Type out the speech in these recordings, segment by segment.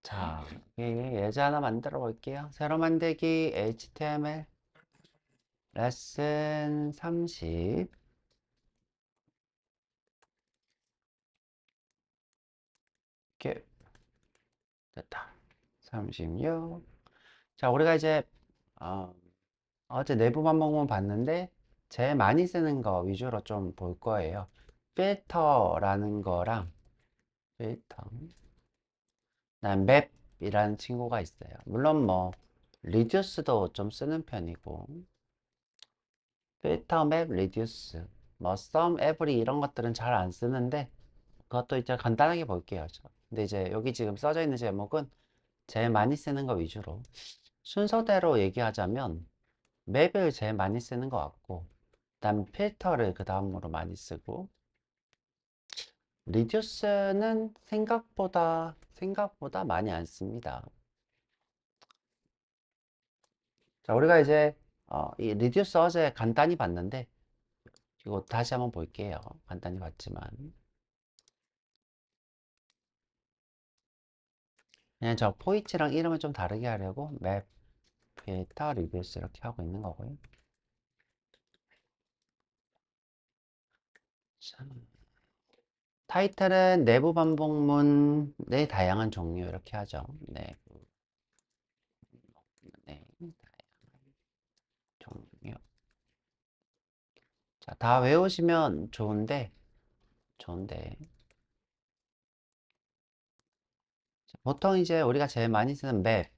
자, 예제 하나 만들어 볼게요. 새로 만들기 HTML 레슨 30. 이렇게 됐다. 36. 자, 우리가 이제 어, 어제 내부 반복문 봤는데 제일 많이 쓰는 거 위주로 좀 볼 거예요. 필터라는 거랑 필터, 그다음 맵이라는 친구가 있어요. 물론 뭐 리듀스도 좀 쓰는 편이고 필터, 맵, 리듀스, 뭐 썸, 에브리 이런 것들은 잘 안 쓰는데 그것도 이제 간단하게 볼게요. 근데 이제 여기 지금 써져 있는 제목은 제일 많이 쓰는 거 위주로 순서대로 얘기하자면 맵을 제일 많이 쓰는 것 같고 그다음 필터를 그 다음으로 많이 쓰고 리듀스는 생각보다 많이 안 씁니다. 자, 우리가 이제 이 리듀스 어제 간단히 봤는데 이거 다시 한번 볼게요. 간단히 봤지만 그냥 저 포이치랑 이름을 좀 다르게 하려고 맵, 필터, 리듀스 이렇게 하고 있는 거고요. 자, 타이틀은 내부 반복문의 다양한 종류 이렇게 하죠. 내부 네, 종류. 자, 다 외우시면 좋은데 보통 이제 우리가 제일 많이 쓰는 맵,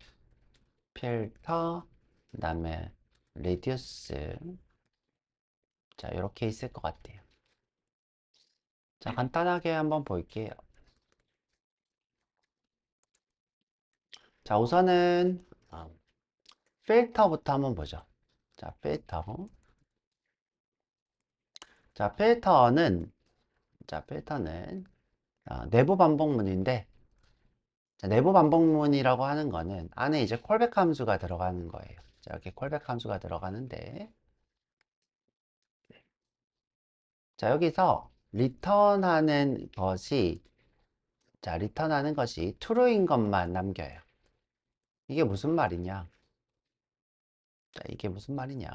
필터, 그 다음에 레디우스. 자, 이렇게 있을 것 같아요. 자, 간단하게 한번 볼게요. 자, 우선은 필터부터 한번 보죠. 자, 필터. 자, 필터는 내부 반복문인데 자, 내부 반복문이라고 하는 거는 안에 이제 콜백 함수가 들어가는 거예요. 자, 이렇게 콜백 함수가 들어가는데 자, 여기서 리턴하는 것이 true인 것만 남겨요. 이게 무슨 말이냐? 자, 이게 무슨 말이냐?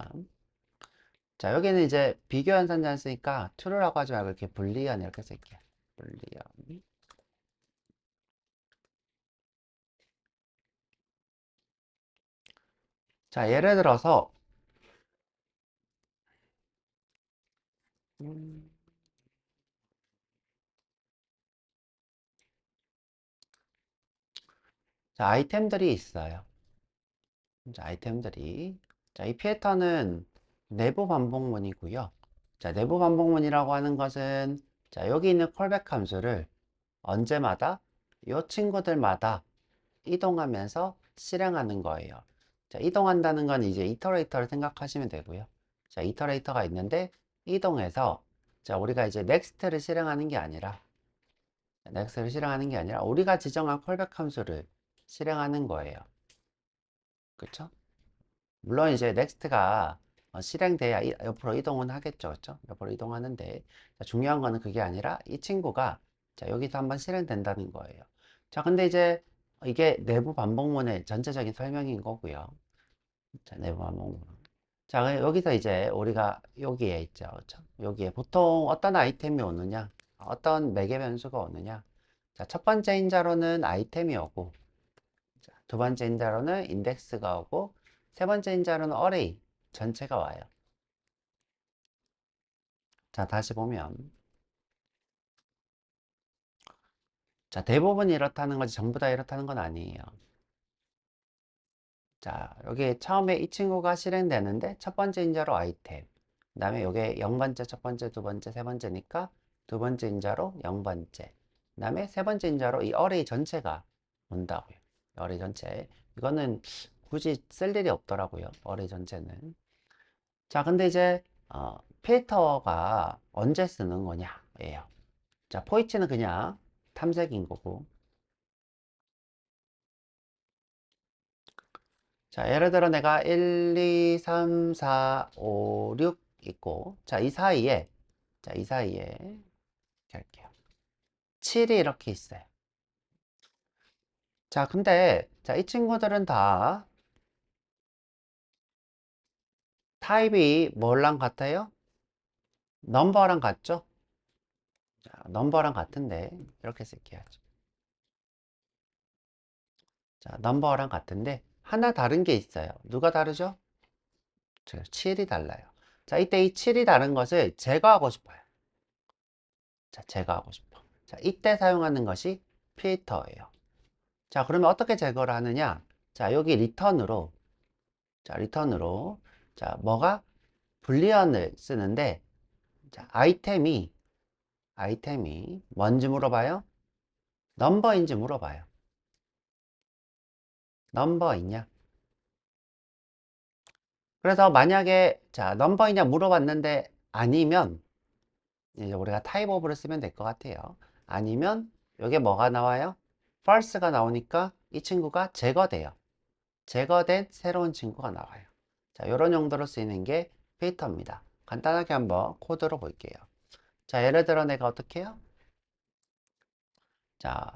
자, 여기는 이제 비교 연산자 쓰니까 true라고 하지 말고 이렇게 불리언 이렇게 쓸게요. 불리언. 자, 예를 들어서 음, 자, 아이템들이 있어요. 자, 아이템들이. 자, 이 패턴은 내부 반복문이고요. 자, 내부 반복문이라고 하는 것은 자, 여기 있는 콜백 함수를 언제마다 이 친구들마다 이동하면서 실행하는 거예요. 자, 이동한다는 건 이제 이터레이터를 생각하시면 되고요. 자, 이터레이터가 있는데 이동해서 자, 우리가 이제 넥스트를 실행하는 게 아니라 우리가 지정한 콜백 함수를 실행하는 거예요. 그렇죠? 물론 이제 넥스트가 실행돼야 옆으로 이동은 하겠죠. 그렇죠? 옆으로 이동하는데 자, 중요한 거는 그게 아니라 이 친구가 자, 여기서 한번 실행된다는 거예요. 자, 근데 이제 이게 내부 반복문의 전체적인 설명인 거고요. 자, 내부 반복문. 자, 여기서 이제 우리가 여기에 있죠. 그렇죠? 여기에 보통 어떤 아이템이 오느냐? 어떤 매개 변수가 오느냐? 자, 첫 번째 인자로는 아이템이 오고 자, 두 번째 인자로는 인덱스가 오고 세 번째 인자로는 어레이 전체가 와요. 자, 다시 보면 자, 대부분 이렇다는 거지 전부 다 이렇다는 건 아니에요. 자, 여기 처음에 이 친구가 실행되는데 첫 번째 인자로 아이템 그 다음에 이게 0번째, 첫 번째, 두 번째, 세 번째니까 두 번째 인자로 0번째 그 다음에 세 번째 인자로 이 어레이 전체가 온다고요. 어레이 전체 이거는 굳이 쓸 일이 없더라고요. 어레이 전체는 자, 근데 이제 필터가 언제 쓰는 거냐예요. 자, 포이치는 그냥 탐색인 거고. 자, 예를 들어 내가 1, 2, 3, 4, 5, 6 있고, 자, 이 사이에 이렇게 할게요. 7이 이렇게 있어요. 자, 근데, 자, 이 친구들은 다 타입이 뭐랑 같아요? 넘버랑 같죠? 자, 넘버랑 같은데, 이렇게 쓸게요. 자, 넘버랑 같은데, 하나 다른 게 있어요. 누가 다르죠? 7이 달라요. 자, 이때 이 7이 다른 것을 제거하고 싶어요. 자, 제거하고 싶어. 자, 이때 사용하는 것이 필터예요. 자, 그러면 어떻게 제거를 하느냐? 자, 여기 리턴으로, 자, 리턴으로, 자, 뭐가? 불리언을 쓰는데, 자, 아이템이 뭔지 물어봐요? 넘버인지 물어봐요. 넘버 있냐? 그래서 만약에, 자, 넘버이냐 물어봤는데, 아니면, 이제 우리가 타입 오브를 쓰면 될 것 같아요. 아니면, 여기 뭐가 나와요? false가 나오니까 이 친구가 제거돼요. 제거된 새로운 친구가 나와요. 자, 이런 용도로 쓰이는 게 필터입니다. 간단하게 한번 코드로 볼게요. 자, 예를 들어 내가 어떻게 해요? 자,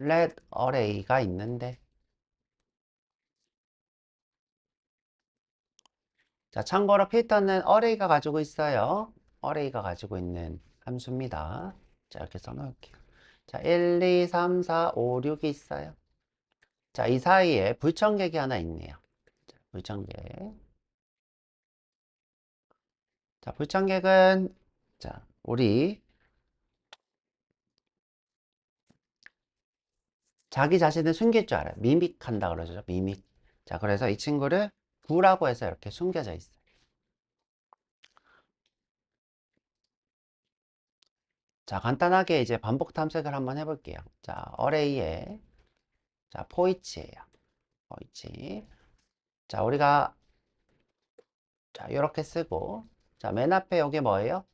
let array가 있는데, 자, 참고로 필터는 array가 가지고 있어요. array가 가지고 있는 함수입니다. 자, 이렇게 써놓을게요. 자, 1, 2, 3, 4, 5, 6이 있어요. 자, 이 사이에 불청객이 하나 있네요. 자, 불청객. 자, 불청객은, 자, 우리 자기 자신을 숨길 줄 알아요. 미믹한다 그러죠. 미믹. 자, 그래서 이 친구를 구라고 해서 이렇게 숨겨져 있어요. 자, 간단하게 이제 반복 탐색을 한번 해볼게요. 자, array에, 자, 포이치예요. 포이치. 자, 우리가, 자, 이렇게 쓰고, 자, 맨 앞에 여기 뭐예요?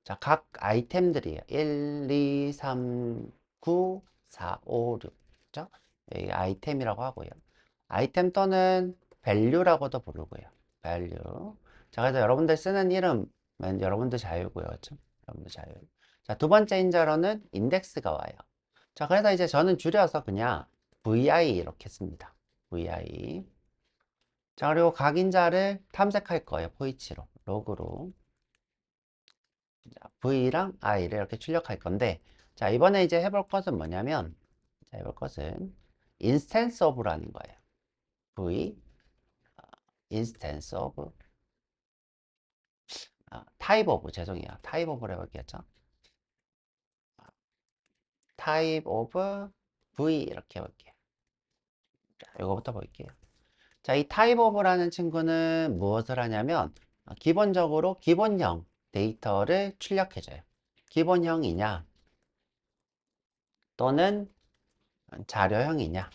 자, 각 아이템들이에요. 1, 2, 3, 9, 4, 5, 6. 그죠? 여기 아이템이라고 하고요. 아이템 또는 value라고도 부르고요. value. 자, 그래서 여러분들 쓰는 이름은 여러분들 자유고요. 그죠? 여러분들 자유. 자, 두 번째 인자로는 인덱스가 와요. 자, 그래서 이제 저는 줄여서 그냥 vi 이렇게 씁니다. vi. 자, 그리고 각인자를 탐색할 거예요. 포이치로, 로그로. 자, v랑 i를 이렇게 출력할 건데, 자, 이번에 이제 해볼 것은 뭐냐면, 자, 해볼 것은 instance of라는 거예요. v, instance of, type of, 죄송해요. type of를 해볼게요. type of v 이렇게 해볼게요. 자, 이거부터 볼게요. 자, 이 type of라는 친구는 무엇을 하냐면, 기본적으로 기본형 데이터를 출력해줘요. 기본형이냐, 또는 자료형이냐.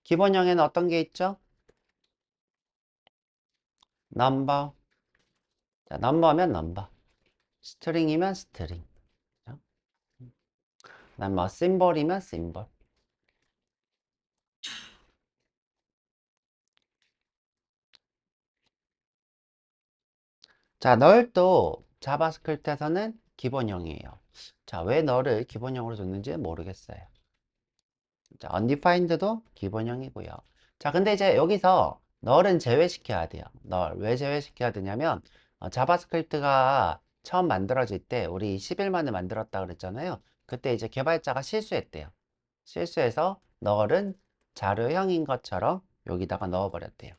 기본형에는 어떤 게 있죠? 넘버. 자, 넘버면 넘버. 스트링이면 스트링. 그다음 뭐 심볼이면 심볼. 자, 널도 자바스크립트에서는 기본형이에요. 자, 왜 널을 기본형으로 줬는지 모르겠어요. 자, undefined도 기본형이고요. 자, 근데 이제 여기서 널은 제외시켜야 돼요. 널. 왜 제외시켜야 되냐면, 자바스크립트가 처음 만들어질 때 우리 10일 만에 만들었다 그랬잖아요. 그때 이제 개발자가 실수했대요. 실수해서 널은 자료형인 것처럼 여기다가 넣어버렸대요.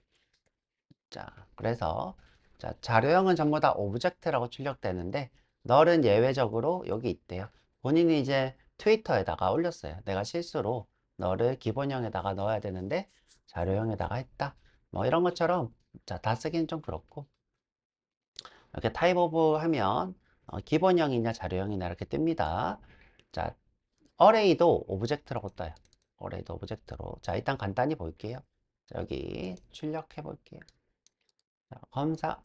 자, 그래서 자, 자료형은 전부 다 오브젝트라고 출력되는데 널은 예외적으로 여기 있대요. 본인이 이제 트위터에다가 올렸어요. 내가 실수로 너를 기본형에다가 넣어야 되는데 자료형에다가 했다. 뭐 이런 것처럼 자, 다 쓰기는 좀 그렇고 이렇게 타입 오브 하면 기본형이냐 자료형이냐 이렇게 뜹니다. 자, 어레이도 오브젝트라고 떠요. 어레이도 오브젝트로. 자, 일단 간단히 볼게요. 자, 여기 출력해 볼게요. 자, 검사.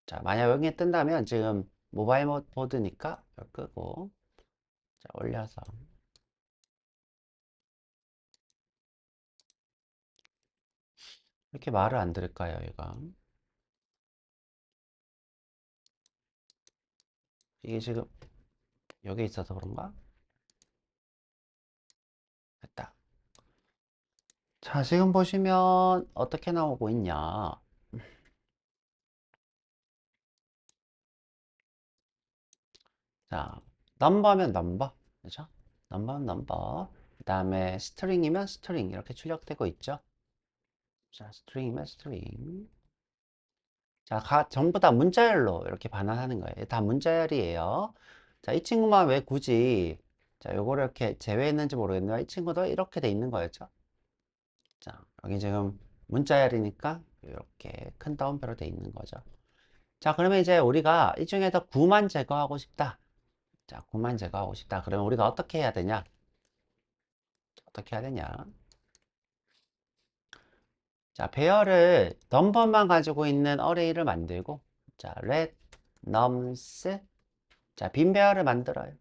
자, 만약 여기에 뜬다면 지금 모바일 보드니까 이걸 끄고 자, 올려서 이렇게 말을 안 들을까요, 얘가? 이게 지금 여기 있어서 그런가? 됐다. 자, 지금 보시면 어떻게 나오고 있냐. 자, 넘버면 넘버. 그죠? 넘버면 넘버. 그 다음에 스트링이면 스트링. 이렇게 출력되고 있죠. 자, 스트링이면 스트링. 자, 전부 다 문자열로 이렇게 반환하는 거예요. 다 문자열이에요. 자, 이 친구만 왜 굳이, 자, 요거를 이렇게 제외했는지 모르겠네요. 이 친구도 이렇게 돼 있는 거였죠. 자, 여기 지금 문자열이니까 이렇게 큰 따옴표로 돼 있는 거죠. 자, 그러면 이제 우리가 이 중에서 9만 제거하고 싶다. 자, 9만 제거하고 싶다. 그러면 우리가 어떻게 해야 되냐? 어떻게 해야 되냐? 자, 배열을 넘버만 가지고 있는 어레이를 만들고, 자, let nums, 자, 빈 배열을 만들어요.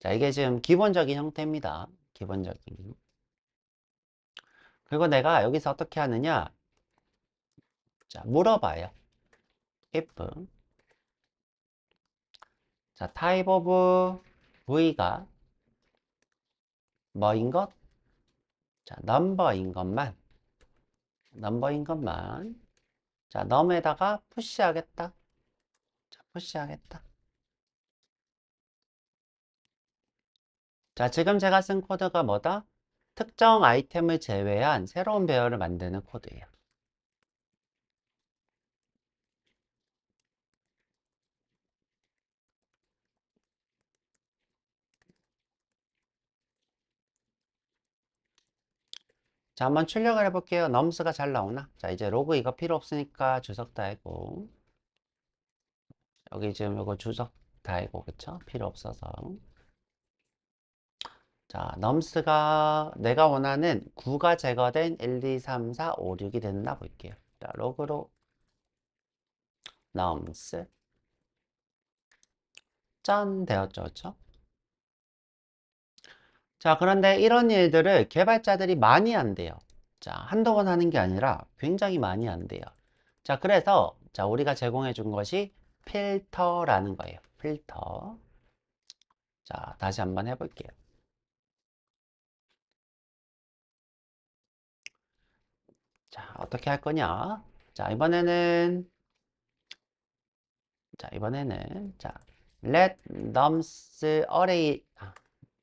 자, 이게 지금 기본적인 형태입니다. 기본적인. 그리고 내가 여기서 어떻게 하느냐? 자, 물어봐요. if. 자, type of v가 뭐인 것? 자, 넘버인 것만. 자, num에다가 푸시하겠다. 자, 푸시하겠다. 자, 지금 제가 쓴 코드가 뭐다? 특정 아이템을 제외한 새로운 배열을 만드는 코드예요. 자, 한번 출력을 해볼게요. 넘스가 잘 나오나? 자, 이제 로그 이거 필요 없으니까 주석 달고, 여기 지금 이거 주석 달고, 그쵸? 필요 없어서. 자, 넘스가 내가 원하는 9가 제거된 1, 2, 3, 4, 5, 6이 됐나 볼게요. 자, 로그로 넘스 짠 되었죠, 그쵸? 자, 그런데 이런 일들을 개발자들이 많이 한대요. 자, 한두 번 하는 게 아니라 굉장히 많이 한대요. 자, 그래서 자, 우리가 제공해 준 것이 필터라는 거예요. 필터. 자, 다시 한번 해볼게요. 자, 어떻게 할 거냐? 자, 이번에는 let nums array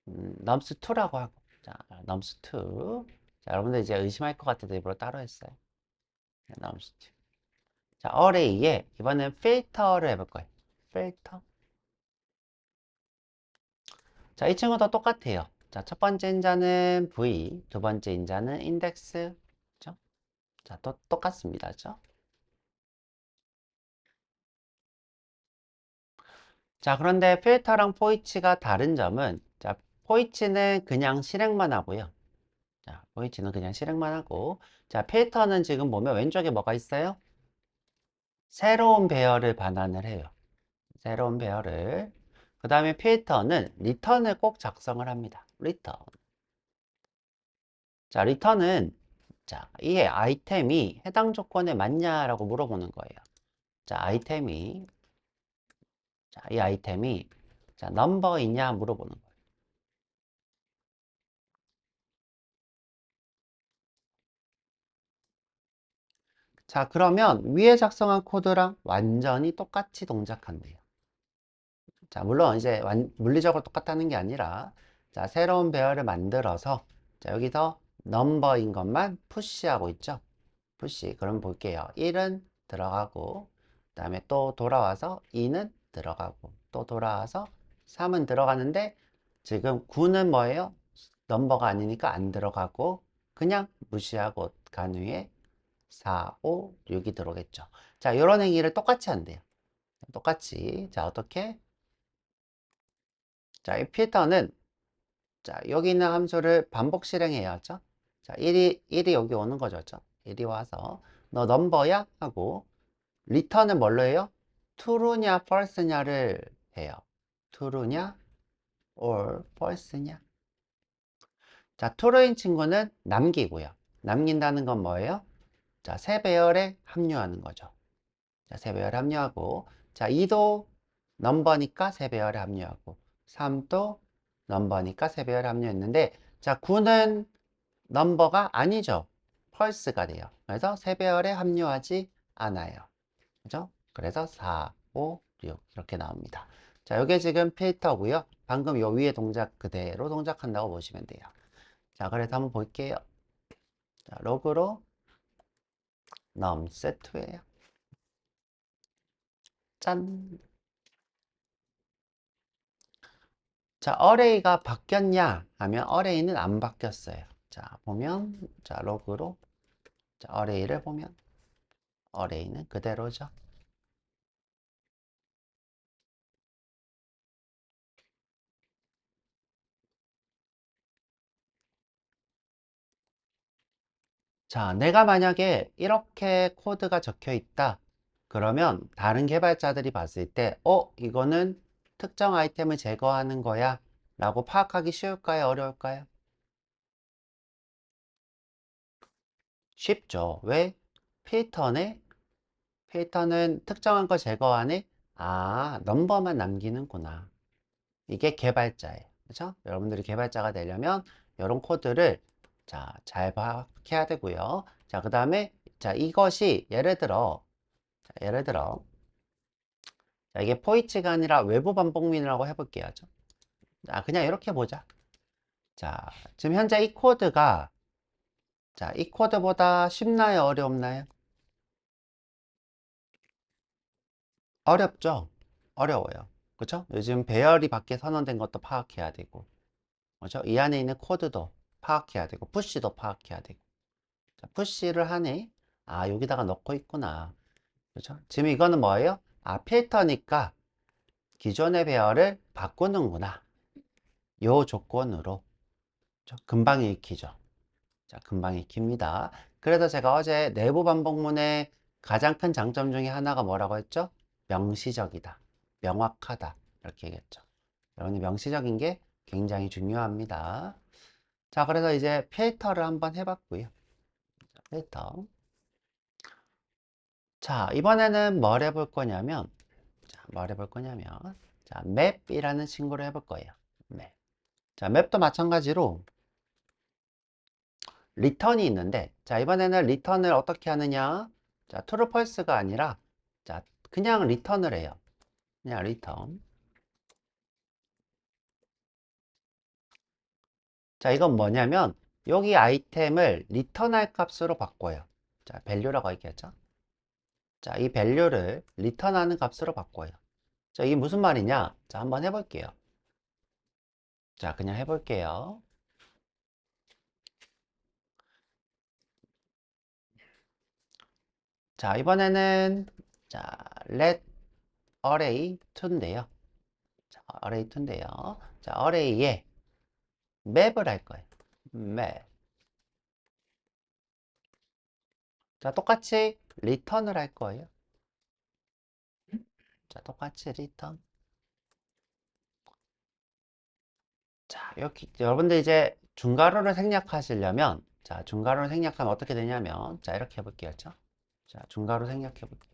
nums2라고 하고, 자, nums2. 자, 여러분들 이제 의심할 것 같아서 일부러 따로 했어요. nums2. 자, array에 이번엔 필터를 해볼 거예요. 필터. 자, 이 친구도 똑같아요. 자, 첫 번째 인자는 v, 두 번째 인자는 index. 그죠? 자, 또 똑같습니다. 그죠? 자, 그런데 필터랑 포이치가 다른 점은, 자, 포이치는 그냥 실행만 하고요. 자, 포이치는 그냥 실행만 하고, 자, 필터는 지금 보면 왼쪽에 뭐가 있어요? 새로운 배열을 반환을 해요. 새로운 배열을. 그 다음에 필터는 리턴을 꼭 작성을 합니다. 리턴. 자, 리턴은, 자, 이 아이템이 해당 조건에 맞냐라고 물어보는 거예요. 자, 이 아이템이, 자, 넘버이냐 물어보는 거예요. 자, 그러면 위에 작성한 코드랑 완전히 똑같이 동작한대요. 자, 물론 이제 물리적으로 똑같다는 게 아니라, 자, 새로운 배열을 만들어서, 자, 여기서 넘버인 것만 푸시하고 있죠. 푸시. 그럼 볼게요. 1은 들어가고, 그 다음에 또 돌아와서 2는 들어가고, 또 돌아와서 3은 들어가는데, 지금 9는 뭐예요? 넘버가 아니니까 안 들어가고, 그냥 무시하고 간 후에 4, 5, 6이 들어오겠죠. 자, 이런 행위를 똑같이 한대요. 똑같이. 자, 어떻게? 자, 이 필터는, 자, 여기 있는 함수를 반복 실행해야죠. 자, 1이 여기 오는 거죠. 1이 와서, 너 넘버야? 하고, 리턴은 뭘로 해요? true냐, false냐를 해요. true냐, or false냐. 자, true인 친구는 남기고요. 남긴다는 건 뭐예요? 자, 새 배열에 합류하는 거죠. 자, 새 배열에 합류하고, 자, 2도 넘버니까 3배열에 합류하고 3도 넘버니까 3배열에 합류했는데 자 9는 넘버가 아니죠. 펄스가 돼요. 그래서 3배열에 합류하지 않아요. 그죠? 그래서 4, 5, 6 이렇게 나옵니다. 자, 이게 지금 필터고요. 방금 요 위에 동작 그대로 동작한다고 보시면 돼요. 자, 그래서 한번 볼게요. 자, 로그로 넘set2예요. 짠. 자, 어레이가 바뀌었냐 하면 어레이는 안 바뀌었어요. 자, 보면 자, 로그로 자, 어레이를 보면 어레이는 그대로죠. 자, 내가 만약에 이렇게 코드가 적혀 있다. 그러면 다른 개발자들이 봤을 때, 이거는 특정 아이템을 제거하는 거야. 라고 파악하기 쉬울까요? 어려울까요? 쉽죠. 왜? 필터네? 필터는 특정한 걸 제거하네? 아, 넘버만 남기는구나. 이게 개발자예요. 그렇죠? 여러분들이 개발자가 되려면 이런 코드를 자, 잘 파악해야 되고요. 자, 그 다음에 자, 이것이 예를 들어 자, 이게 포이치가 아니라 외부 반복민이라고 해볼게요. 자, 그냥 이렇게 보자. 자, 지금 현재 이 코드가 자, 이 코드보다 쉽나요? 어렵나요? 어렵죠? 어려워요. 그쵸? 요즘 배열이 밖에 선언된 것도 파악해야 되고, 그죠? 이 안에 있는 코드도 파악해야 되고, 푸시도 파악해야 되고. 자, 푸시를 하네. 아, 여기다가 넣고 있구나. 그죠? 지금 이거는 뭐예요? 아, 필터니까 기존의 배열을 바꾸는구나. 요 조건으로. 금방 읽히죠. 자, 금방 익힙니다. 그래서 제가 어제 내부 반복문의 가장 큰 장점 중에 하나가 뭐라고 했죠? 명시적이다. 명확하다. 이렇게 얘기했죠. 여러분이 명시적인 게 굉장히 중요합니다. 자, 그래서 이제 필터를 한번 해봤고요. 자, 필터. 자, 이번에는 뭘 해볼 거냐면, 자, 맵이라는 친구를 해볼 거예요. 맵. 자, 맵도 마찬가지로 리턴이 있는데 자 이번에는 리턴을 어떻게 하느냐 자 true false가 아니라 자 그냥 리턴을 해요. 그냥 리턴. 자 이건 뭐냐면 여기 아이템을 리턴할 값으로 바꿔요. 자 value라고 얘기했죠. 자 이 value를 리턴하는 값으로 바꿔요. 자 이게 무슨 말이냐 자 한번 해볼게요. 자 그냥 해볼게요. 자 이번에는 자 let array 2인데요. 자 array 2인데요. 자 array에 맵을 할 거예요. 맵. 자, 똑같이 리턴을 할 거예요. 자, 똑같이 리턴. 자, 이렇게 여러분들 이제 중괄호를 생략하시려면 자, 중괄호를 생략하면 어떻게 되냐면 자, 이렇게 해볼게요. 자, 중괄호 생략해 볼게요.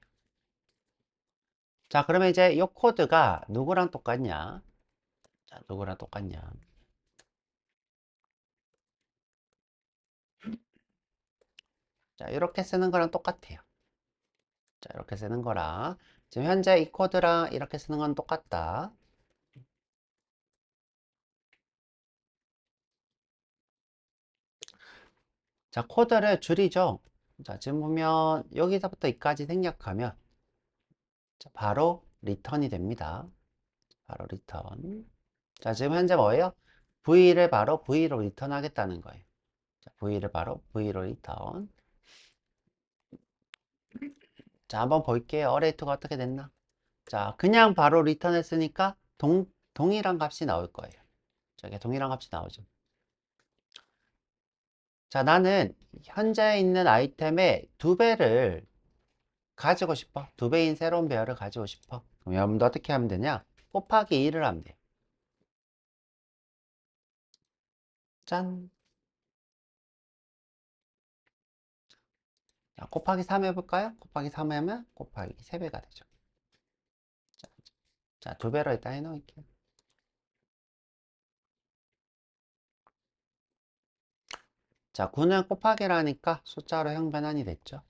자, 그러면 이제 이 코드가 누구랑 똑같냐? 자, 누구랑 똑같냐? 자, 이렇게 쓰는 거랑 똑같아요. 자, 이렇게 쓰는 거랑 지금 현재 이 코드랑 이렇게 쓰는 건 똑같다. 자, 코드를 줄이죠. 자, 지금 보면 여기서부터 여기까지 생략하면 자, 바로 리턴이 됩니다. 바로 리턴. 자, 지금 현재 뭐예요? V를 바로 V로 리턴하겠다는 거예요. 자, V를 바로 V로 리턴. 자, 한번 볼게요. 어레이토가 어떻게 됐나? 자, 그냥 바로 리턴했으니까 동일한 값이 나올 거예요. 저게 동일한 값이 나오죠. 자, 나는 현재 있는 아이템의 2배를 가지고 싶어. 2배인 새로운 배열을 가지고 싶어. 그럼 여러분도 어떻게 하면 되냐? 곱하기 2를 하면 돼. 짠. 자, 곱하기 3 해볼까요? 곱하기 3 하면 곱하기 3배가 되죠. 자, 2배로 일단 해놓을게요. 자, 9는 곱하기라니까 숫자로 형변환이 됐죠.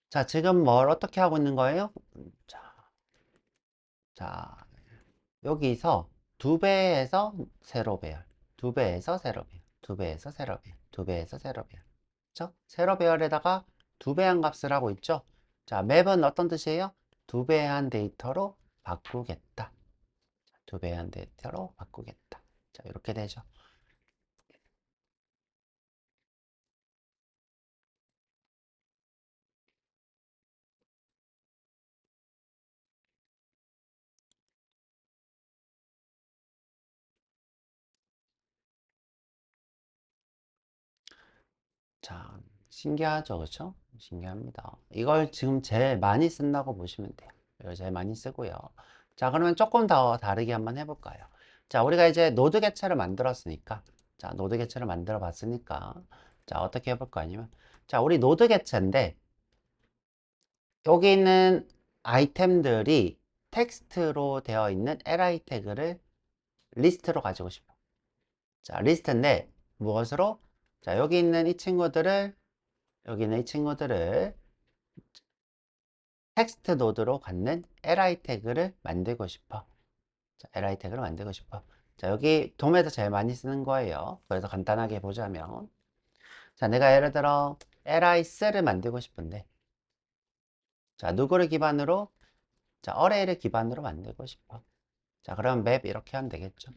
자, 지금 뭘 어떻게 하고 있는 거예요? 자, 자, 여기서 2배에서 세로 배열, 2배에서 세로 배열, 2배에서 세로 배열, 2배에서 세로 배열. 그쵸? 세로 배열에다가 2배한 값을 하고 있죠? 자, 맵은 어떤 뜻이에요? 2배한 데이터로 바꾸겠다. 2배한 데이터로 바꾸겠다. 자, 이렇게 되죠. 자, 신기하죠, 그쵸? 신기합니다. 이걸 지금 제일 많이 쓴다고 보시면 돼요. 이걸 제일 많이 쓰고요. 자, 그러면 조금 더 다르게 한번 해볼까요? 자, 우리가 이제 노드 개체를 만들었으니까, 자, 노드 개체를 만들어 봤으니까, 자, 어떻게 해볼까 아니면, 자, 우리 노드 개체인데, 여기 있는 아이템들이 텍스트로 되어 있는 li 태그를 리스트로 가지고 싶어. 자, 리스트인데, 무엇으로? 자, 여기 있는 이 친구들을 텍스트 노드로 갖는 li 태그를 만들고 싶어. 자, li 태그를 만들고 싶어. 자, 여기 돔에서 제일 많이 쓰는 거예요. 그래서 간단하게 보자면, 자, 내가 예를 들어 lis를 만들고 싶은데, 자, 누구를 기반으로? 자, array를 기반으로 만들고 싶어. 자, 그럼 맵 이렇게 하면 되겠죠.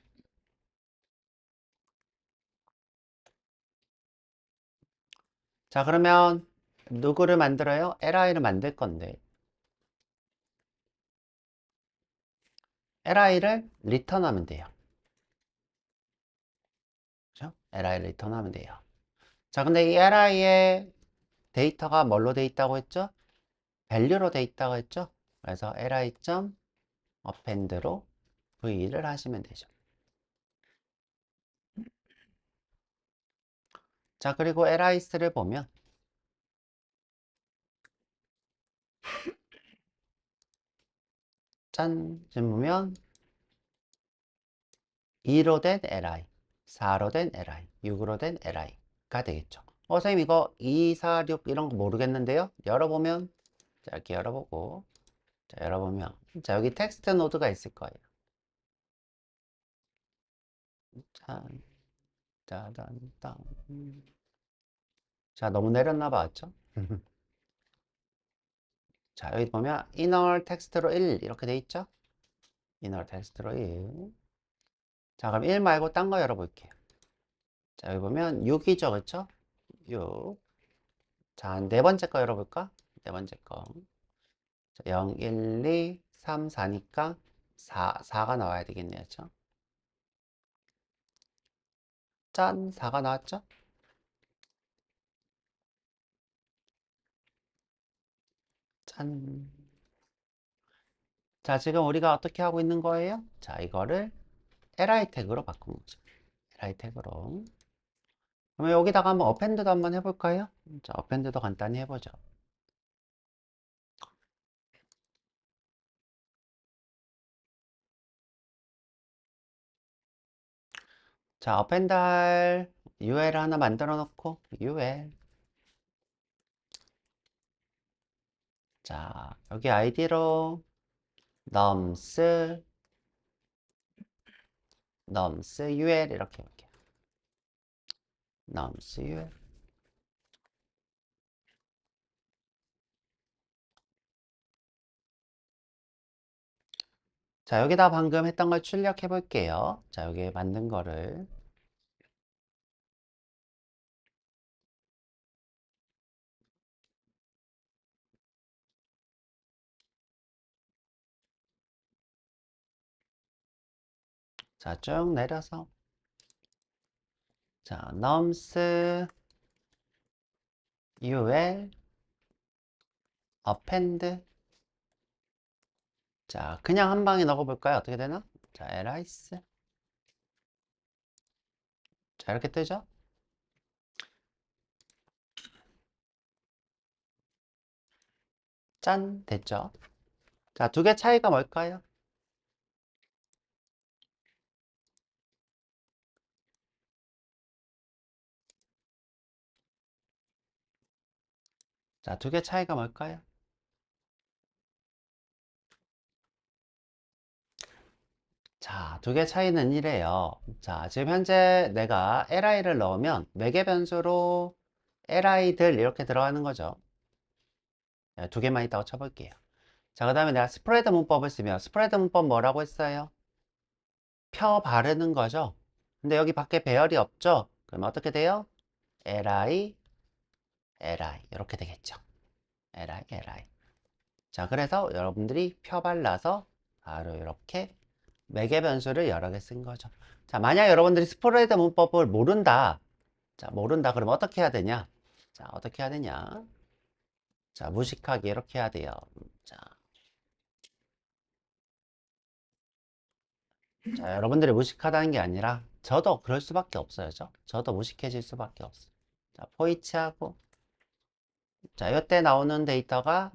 자, 그러면 누구를 만들어요? li를 만들 건데, li를 리턴하면 돼요. 그죠? li를 리턴하면 돼요. 자, 근데 이 li의 데이터가 뭘로 돼 있다고 했죠? 밸류로 돼 있다고 했죠? 그래서 li.append로 v를 하시면 되죠. 자, 그리고 lis를 보면 짠! 지금 보면 2로 된 li, 4로 된 li, 6으로 된 li가 되겠죠. 선생님 이거 2, 4, 6 이런 거 모르겠는데요? 열어보면 자, 이렇게 열어보고 자, 열어보면 자, 여기 텍스트 노드가 있을 거예요. 짠, 짜잔, 땅. 자, 너무 내렸나 봤죠? 자, 여기 보면 inner 텍스트로 1 이렇게 돼 있죠? inner 텍스트로 1. 자, 그럼 1 말고 딴 거 열어볼게요. 자, 여기 보면 6이죠, 그쵸? 6. 자, 네 번째 거 열어볼까? 네 번째 거. 자, 0, 1, 2, 3, 4니까 4가 나와야 되겠네요, 그쵸? 짠! 4가 나왔죠? 짠! 자, 지금 우리가 어떻게 하고 있는 거예요? 자, 이거를 li 태그로 바꾼 거죠. li 태그로. 그러면 여기다가 한번 어펜드도 한번 해볼까요? 자, 어펜드도 간단히 해보죠. 자, 어펜드 할 UL을 하나 만들어 놓고 UL. 자, 여기 아이디로 nums UL 이렇게 해볼게요. nums UL. 자, 여기다 방금 했던 걸 출력해 볼게요. 자, 여기 만든 거를. 자, 쭉 내려서. 자, nums ul append. 자, 그냥 한 방에 넣어볼까요? 어떻게 되나? 자, ls. 자, 이렇게 뜨죠? 짠! 됐죠? 자, 두 개 차이가 뭘까요? 자, 두 개 차이가 뭘까요? 자, 두 개 차이는 이래요. 자, 지금 현재 내가 li를 넣으면 매개 변수로 li들 이렇게 들어가는 거죠. 두 개만 있다고 쳐볼게요. 자, 그 다음에 내가 스프레드 문법을 쓰면 스프레드 문법 뭐라고 했어요? 펴 바르는 거죠. 근데 여기 밖에 배열이 없죠? 그럼 어떻게 돼요? li, li 이렇게 되겠죠. li, li. 자, 그래서 여러분들이 펴 발라서 바로 이렇게 매개 변수를 여러 개 쓴 거죠. 자, 만약 여러분들이 스프레드 문법을 모른다. 자, 모른다. 그럼 어떻게 해야 되냐? 자, 어떻게 해야 되냐? 자, 무식하게 이렇게 해야 돼요. 자, 자, 여러분들이 무식하다는 게 아니라 저도 그럴 수밖에 없어요. 저도 무식해질 수밖에 없어요. 자, 포이치하고 자, 이때 나오는 데이터가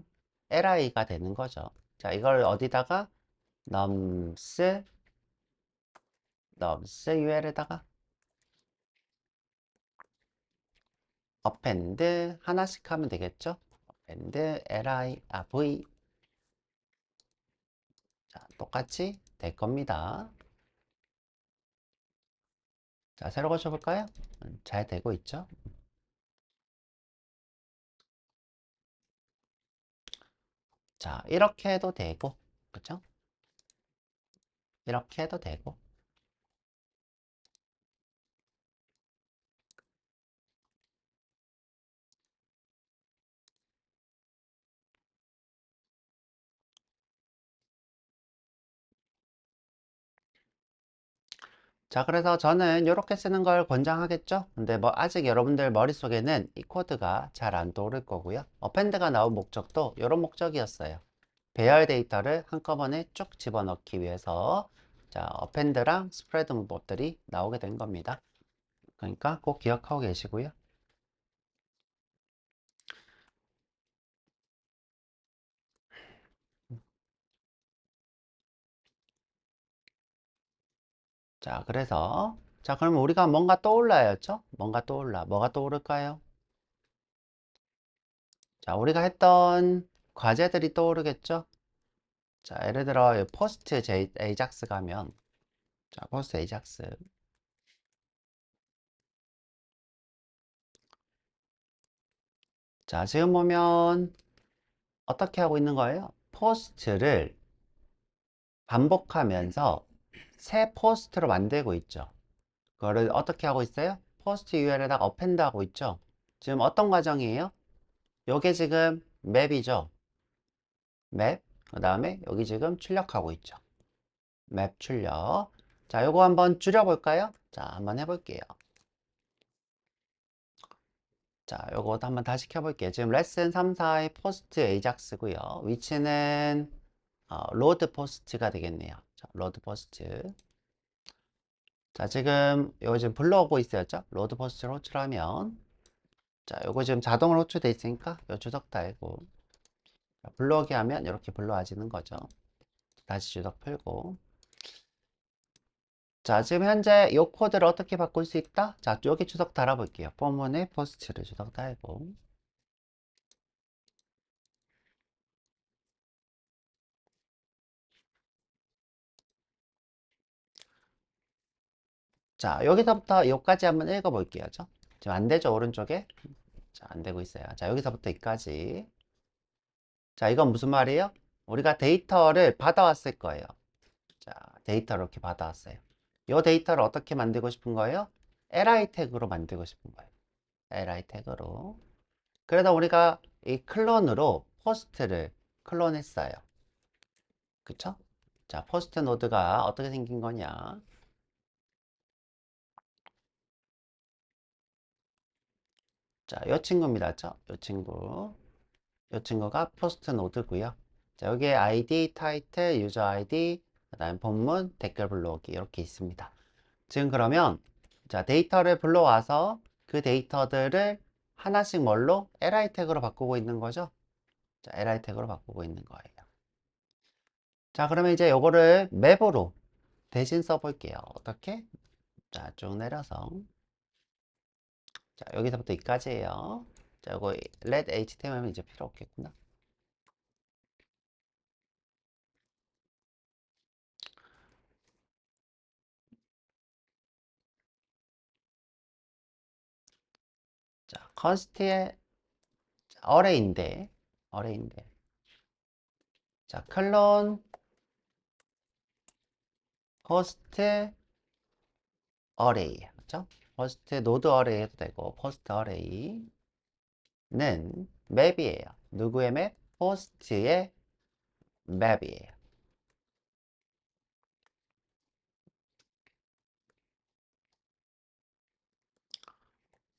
li가 되는 거죠. 자, 이걸 어디다가 nums ul에다가 append 하나씩 하면 되겠죠? append v 자, 똑같이 될 겁니다. 자, 새로 고쳐볼까요? 잘 되고 있죠? 자, 이렇게 해도 되고, 그쵸? 이렇게 해도 되고. 자, 그래서 저는 이렇게 쓰는 걸 권장하겠죠? 근데 뭐 아직 여러분들 머릿속에는 이 코드가 잘 안 떠오를 거고요. 어펜드가 나온 목적도 이런 목적이었어요. 배열 데이터를 한꺼번에 쭉 집어넣기 위해서 자, 어펜드랑 스프레드 문법들이 나오게 된 겁니다. 그러니까 꼭 기억하고 계시고요. 자, 그래서 자, 그러면 우리가 뭔가 떠올라야죠? 뭔가 떠올라. 뭐가 떠오를까요? 자, 우리가 했던 과제들이 떠오르겠죠? 자, 예를 들어 포스트 에이작스 가면 자, 포스트 에이작스 자, 지금 보면 어떻게 하고 있는 거예요? 포스트를 반복하면서 새 포스트로 만들고 있죠. 그거를 어떻게 하고 있어요? 포스트 URL에다가 어펜드 하고 있죠. 지금 어떤 과정이에요? 요게 지금 맵이죠. 맵. 그 다음에 여기 지금 출력하고 있죠. 맵 출력. 자, 요거 한번 줄여볼까요? 자, 한번 해볼게요. 자, 요것도 한번 다시 켜볼게요. 지금 레슨 3, 4의 포스트 에이작스고요. 위치는 로드 포스트가 되겠네요. 자, 로드 포스트. 자, 지금 요거 지금 불러오고 있었죠? 로드 포스트를 호출하면 자, 요거 지금 자동으로 호출돼 있으니까 요 주석 달고 자, 불러오게 하면 이렇게 불러와지는 거죠. 다시 주석 풀고 자, 지금 현재 이 코드를 어떻게 바꿀 수 있다? 자, 여기 주석 달아볼게요. 포문에 포스트를 주석 달고 자, 여기서부터 여기까지 한번 읽어볼게요. 지금 안 되죠, 오른쪽에? 자, 안 되고 있어요. 자, 여기서부터 여기까지. 자, 이건 무슨 말이에요? 우리가 데이터를 받아왔을 거예요. 자, 데이터를 이렇게 받아왔어요. 이 데이터를 어떻게 만들고 싶은 거예요? li 태그로 만들고 싶은 거예요. li 태그로. 그래서 우리가 이 클론으로 포스트를 클론했어요. 그쵸? 자, 포스트 노드가 어떻게 생긴 거냐? 자, 이 친구입니다. 이 친구. 이 친구가 포스트 노드고요. 자, 여기에 ID, 타이틀, 유저 ID, 그다음 본문, 댓글 블로그 이렇게 있습니다. 지금 그러면 자, 데이터를 불러와서 그 데이터들을 하나씩 뭘로? li 태그로 바꾸고 있는 거죠. 자, li 태그로 바꾸고 있는 거예요. 자, 그러면 이제 요거를 맵으로 대신 써볼게요. 어떻게? 자, 쭉 내려서. 자, 여기서부터 여기까지예요. 자, 요거 let html은 이제 필요 없겠구나. 자, const의 array인데. 자, 클론 post array. 그렇죠? post node array 해도 되고 post array는 맵이에요. 누구의 맵? post의 맵이에요.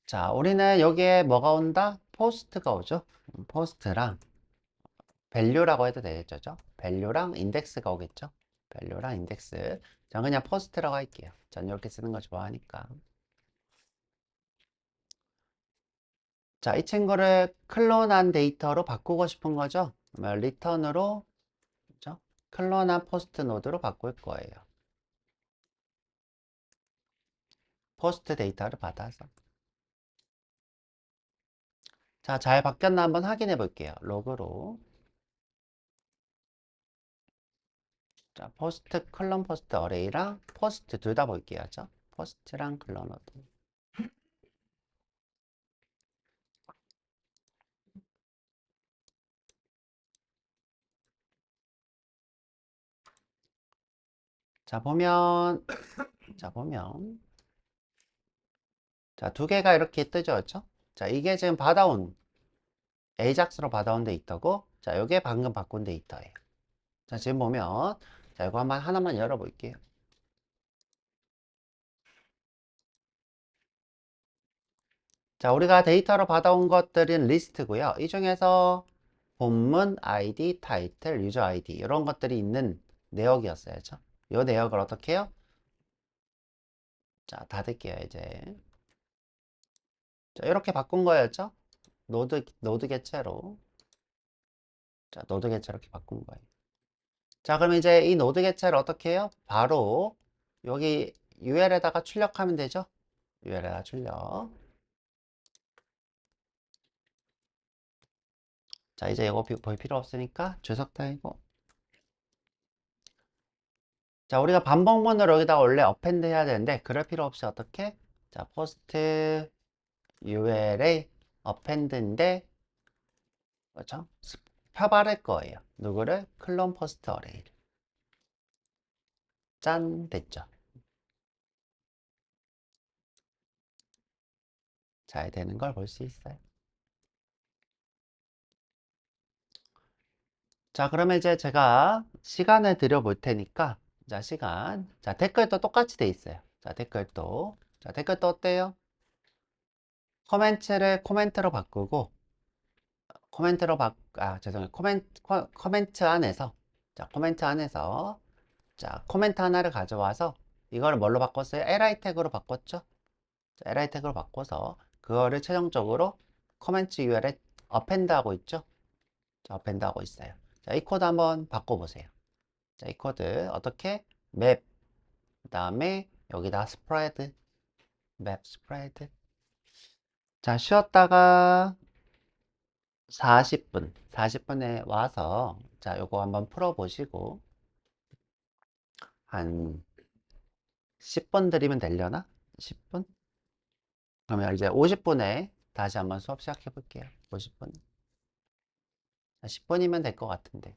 자, 우리는 여기에 뭐가 온다? post가 오죠. post랑 value라고 해도 되겠죠. value랑 index가 오겠죠. value랑 index. 자, 그냥 post라고 할게요. 전 이렇게 쓰는 거 좋아하니까. 자, 이 친구를 클론한 데이터로 바꾸고 싶은 거죠. 그러면 return으로, 그죠? 클론한 포스트 노드로 바꿀 거예요. 포스트 데이터를 받아서. 자, 잘 바뀌었나 한번 확인해 볼게요. 로그로. 자, 포스트, 클론 포스트 어레이랑 포스트 둘 다 볼게요. 죠 포스트랑 클론 노드. 자, 보면, 자, 보면. 자, 두 개가 이렇게 뜨죠. 그렇죠? 자, 이게 지금 받아온 AJAX로 받아온 데이터고, 자, 이게 방금 바꾼 데이터예요. 자, 지금 보면, 자, 이거 한번 하나만 열어볼게요. 자, 우리가 데이터로 받아온 것들은 리스트고요. 이 중에서 본문, 아이디, 타이틀, 유저 아이디 이런 것들이 있는 내역이었어야죠. 이 내역을 어떻게 해요? 자, 닫을게요, 이제. 자, 이렇게 바꾼 거였죠? 노드 개체로. 자, 노드 개체 이렇게 바꾼 거예요. 자, 그럼 이제 이 노드 개체를 어떻게 해요? 바로 여기 UL에다가 출력하면 되죠? UL에다가 출력. 자, 이제 이거 볼 필요 없으니까 주석 달고. 자, 우리가 반복문으로 여기다 원래 append 해야 되는데 그럴 필요 없이 어떻게? 자, post ULA append인데 그렇죠? 펴바를 거예요. 누구를? 클론 포스트 어레이를. 짠, 됐죠. 잘 되는 걸 볼 수 있어요. 자, 그러면 이제 제가 시간을 드려볼 테니까 자, 시간. 자, 댓글도 똑같이 돼 있어요. 자, 댓글도. 자, 댓글도 어때요? 코멘트를 코멘트로 바꾸고 죄송해요. 코멘트 안에서 자, 코멘트 안에서 자, 코멘트 하나를 가져와서 이걸 뭘로 바꿨어요? li 태그로 바꿨죠? 자, li 태그로 바꿔서 그거를 최종적으로 코멘트 UR에 append 하고 있죠? 자, append 하고 있어요. 자, 이 코드 한번 바꿔보세요. 자, 이 코드 어떻게? 맵, 그 다음에 여기다 스프레드, 맵 스프레드. 자, 쉬었다가 40분에 와서 자, 요거 한번 풀어보시고 한 10분 드리면 되려나? 10분? 그러면 이제 50분에 다시 한번 수업 시작해 볼게요. 50분. 10분이면 될 것 같은데.